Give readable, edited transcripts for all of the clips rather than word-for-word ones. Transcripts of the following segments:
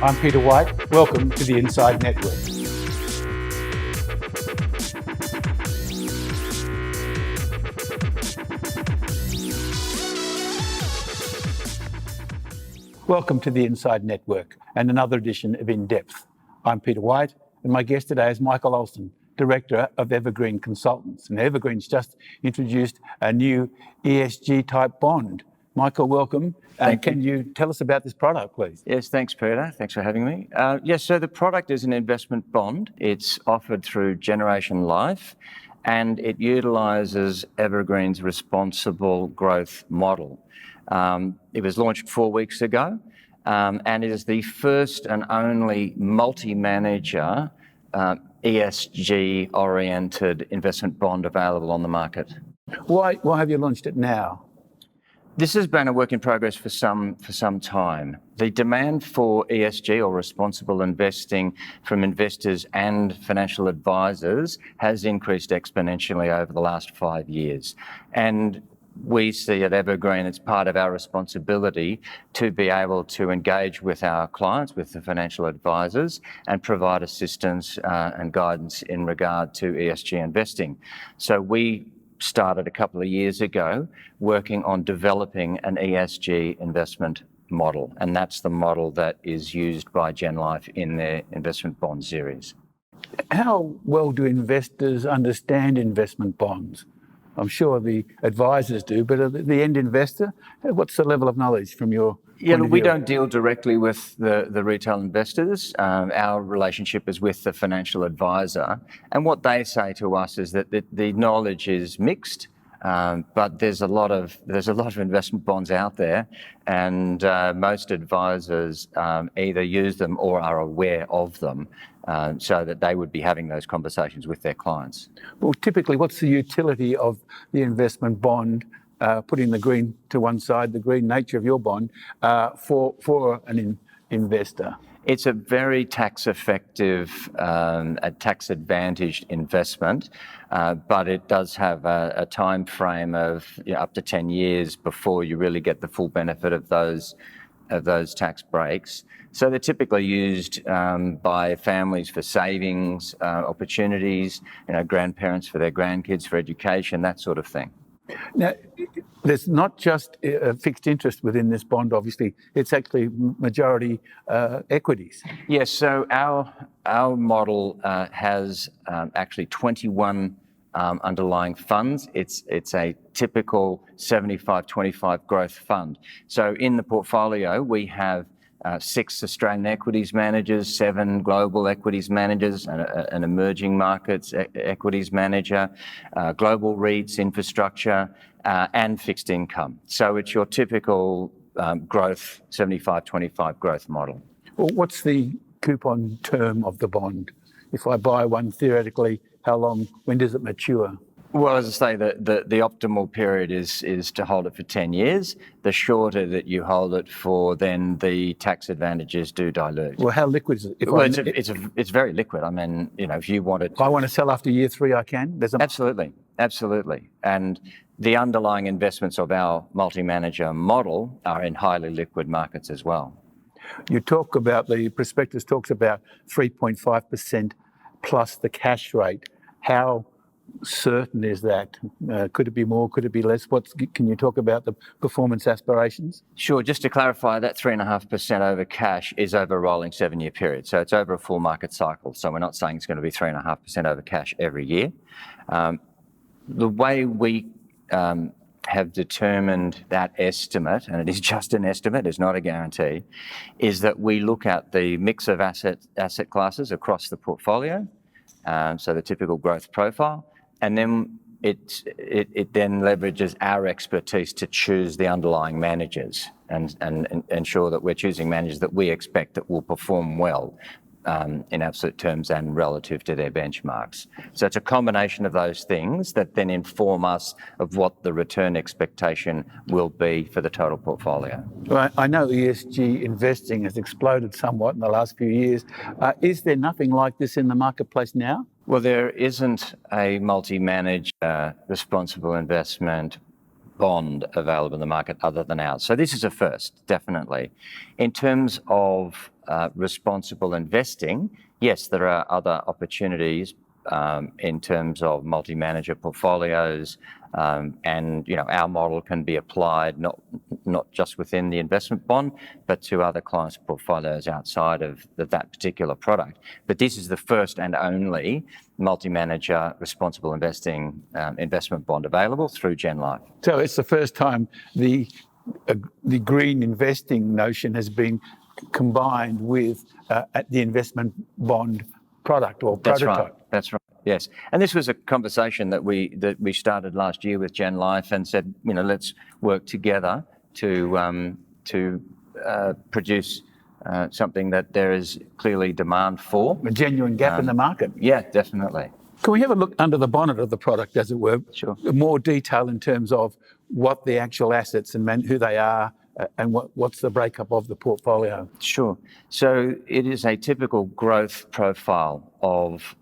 I'm Peter White. Welcome to the Inside Network. Welcome to the Inside Network and another edition of INDepth. I'm Peter White, and my guest today is Michael Ohlsson, Director of Evergreen Consultants. And Evergreen's just introduced a new ESG type bond. Michael, welcome. Can you tell us about this product, please? Yes, thanks, Peter. Thanks for having me. So the product is an investment bond. It's offered through Generation Life, and it utilises Evergreen's responsible growth model. It was launched 4 weeks ago, and it is the first and only multi-manager ESG-oriented investment bond available on the market. Why have you launched it now? This has been a work in progress for some time. The demand for ESG or responsible investing from investors and financial advisors has increased exponentially over the last 5 years. And we see at Evergreen it's part of our responsibility to be able to engage with our clients, with the financial advisors, and provide assistance and guidance in regard to ESG investing. So we started a couple of years ago working on developing an ESG investment model, and that's the model that is used by Gen Life in their investment bond series. How well do investors understand investment bonds? I'm sure the advisors do, but the end investor, what's the level of knowledge from your point of We view? don't deal directly with the retail investors. Our relationship is with the financial advisor. And what they say to us is that the knowledge is mixed, but there's a lot of investment bonds out there, and most advisors either use them or are aware of them, so that they would be having those conversations with their clients. Well, typically, what's the utility of the investment bond, putting the green to one side, the green nature of your bond, for an investor? It's a very tax-effective, a tax-advantaged investment, but it does have a time frame of up to 10 years before you really get the full benefit of those tax breaks. So they're typically used by families for savings opportunities, grandparents for their grandkids for education, that sort of thing. Now, there's not just a fixed interest within this bond, obviously. It's actually majority equities. Yes, so our model has actually 21 underlying funds. It's a typical 75-25 growth fund. So in the portfolio, we have 6 Australian equities managers, 7 global equities managers, an emerging markets equities manager, global REITs, infrastructure, and fixed income. So it's your typical growth, 75-25 growth model. Well, what's the coupon term of the bond? If I buy one, theoretically, when does it mature? Well, as I say, the optimal period is to hold it for 10 years. The shorter that you hold it for, then the tax advantages do dilute. Well, how liquid is it? It's very liquid. I mean, if you want it... If I want to sell after year 3, I can? Absolutely. And the underlying investments of our multi-manager model are in highly liquid markets as well. You talk about, the prospectus talks about 3.5% plus the cash rate. How certain is that? Could it be more? Could it be less? Can you talk about the performance aspirations? Sure. Just to clarify, that 3.5% over cash is over a rolling 7-year period. So it's over a full market cycle. So we're not saying it's going to be 3.5% over cash every year. The way we have determined that estimate, and it is just an estimate, it's not a guarantee, is that we look at the mix of asset classes across the portfolio, so the typical growth profile, and then it then leverages our expertise to choose the underlying managers and ensure that we're choosing managers that we expect that will perform well in absolute terms and relative to their benchmarks. So it's a combination of those things that then inform us of what the return expectation will be for the total portfolio. Well, I know ESG investing has exploded somewhat in the last few years. Is there nothing like this in the marketplace now? Well, there isn't a multi-managed responsible investment bond available in the market other than ours. So this is a first, definitely. In terms of responsible investing, yes, there are other opportunities in terms of multi-manager portfolios, and our model can be applied not just within the investment bond, but to other clients' portfolios outside of that particular product. But this is the first and only multi-manager responsible investing investment bond available through GenLife. So it's the first time the green investing notion has been combined with the investment bond product or prototype. That's right. Yes, and this was a conversation that we started last year with GenLife and said, let's work together to produce something that there is clearly demand for. A genuine gap in the market. Yeah, definitely. Can we have a look under the bonnet of the product, as it were? Sure. More detail in terms of what the actual assets and who they are, and what's the breakup of the portfolio? Sure. So it is a typical growth profile of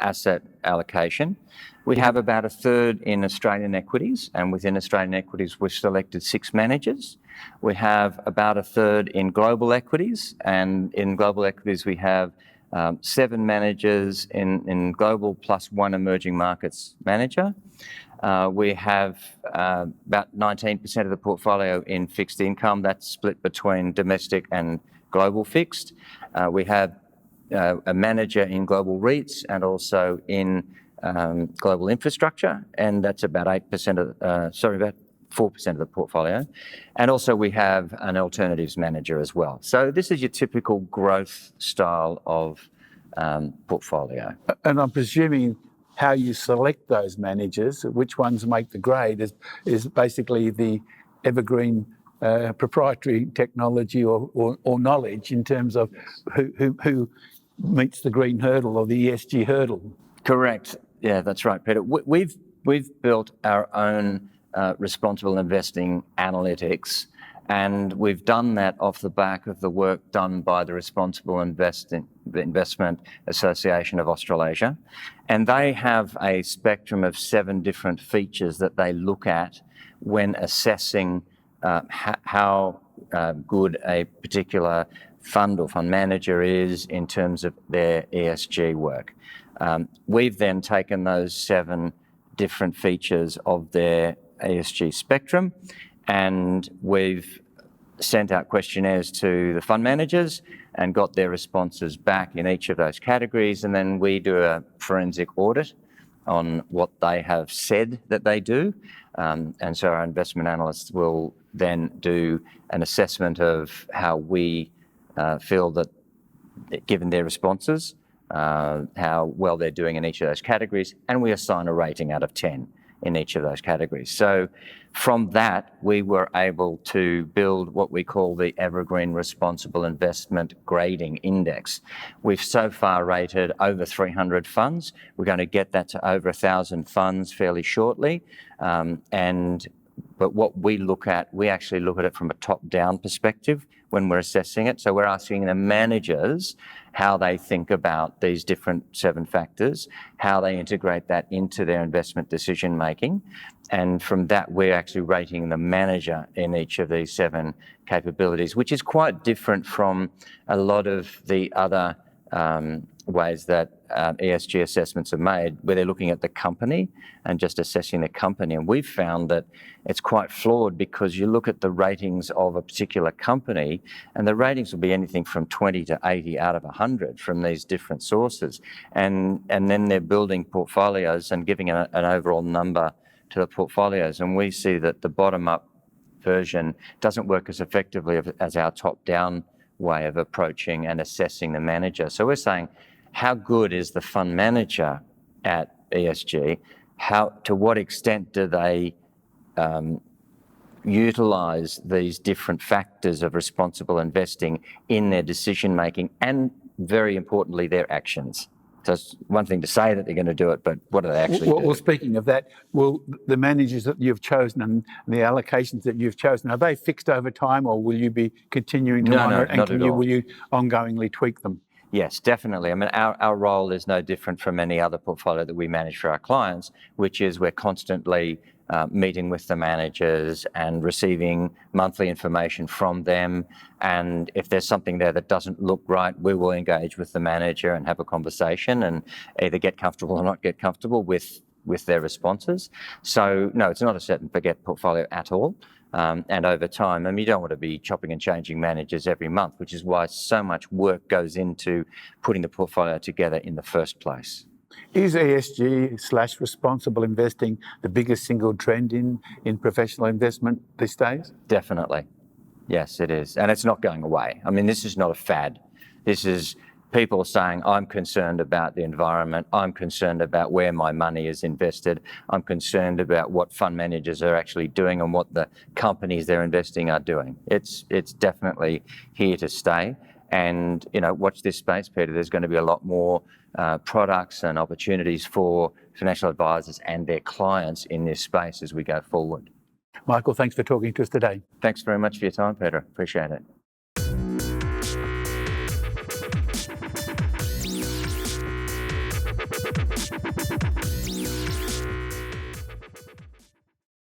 asset allocation. We have about a third in Australian equities, and within Australian equities, we've selected 6 managers. We have about a third in global equities, and in global equities, we have 7 managers in global plus 1 emerging markets manager. We have about 19% of the portfolio in fixed income. That's split between domestic and global fixed. We have a manager in global REITs and also in global infrastructure, and that's about 4% of the portfolio. And also we have an alternatives manager as well. So this is your typical growth style of portfolio. And I'm presuming how you select those managers, which ones make the grade, is basically the Evergreen proprietary technology or knowledge in terms of who meets the green hurdle or the ESG hurdle. Correct. Yeah, that's right, Peter. We've built our own responsible investing analytics, and we've done that off the back of the work done by the Responsible Investment Association of Australasia. And they have a spectrum of 7 different features that they look at when assessing how good a particular fund or fund manager is in terms of their ESG work. We've then taken those 7 different features of their ESG spectrum, and we've sent out questionnaires to the fund managers and got their responses back in each of those categories, and then we do a forensic audit on what they have said that they do. And so our investment analysts will then do an assessment of how we feel that, given their responses, how well they're doing in each of those categories, and we assign a rating out of 10 in each of those categories. So from that, we were able to build what we call the Evergreen Responsible Investment Grading Index. We've so far rated over 300 funds. We're going to get that to over 1,000 funds fairly shortly. But what we look at, we actually look at it from a top-down perspective when we're assessing it. So we're asking the managers how they think about these different 7 factors, how they integrate that into their investment decision making. And from that, we're actually rating the manager in each of these 7 capabilities, which is quite different from a lot of the other ways that ESG assessments are made, where they're looking at the company and just assessing the company. And we've found that it's quite flawed, because you look at the ratings of a particular company, and the ratings will be anything from 20 to 80 out of 100 from these different sources. And then they're building portfolios and giving an overall number to the portfolios. And we see that the bottom-up version doesn't work as effectively as our top-down way of approaching and assessing the manager. So we're saying, how good is the fund manager at ESG? To what extent do they utilise these different factors of responsible investing in their decision making, and very importantly, their actions? So it's one thing to say that they're going to do it, but what do they actually do? Well, speaking of that, will the managers that you've chosen and the allocations that you've chosen, are they fixed over time, or will you be continuing to monitor it, and will you ongoingly tweak them? Yes, definitely. I mean, our role is no different from any other portfolio that we manage for our clients, which is we're constantly meeting with the managers and receiving monthly information from them. And if there's something there that doesn't look right, we will engage with the manager and have a conversation and either get comfortable or not get comfortable with their responses. So no, it's not a set and forget portfolio at all. And over time, I mean, you don't want to be chopping and changing managers every month, which is why so much work goes into putting the portfolio together in the first place. Is ESG/responsible investing the biggest single trend in professional investment these days? Definitely. Yes, it is. And it's not going away. I mean, this is not a fad. This is people saying, I'm concerned about the environment. I'm concerned about where my money is invested. I'm concerned about what fund managers are actually doing and what the companies they're investing are doing. It's definitely here to stay. And, watch this space, Peter. There's going to be a lot more products and opportunities for financial advisors and their clients in this space as we go forward. Michael, thanks for talking to us today. Thanks very much for your time, Peter. Appreciate it.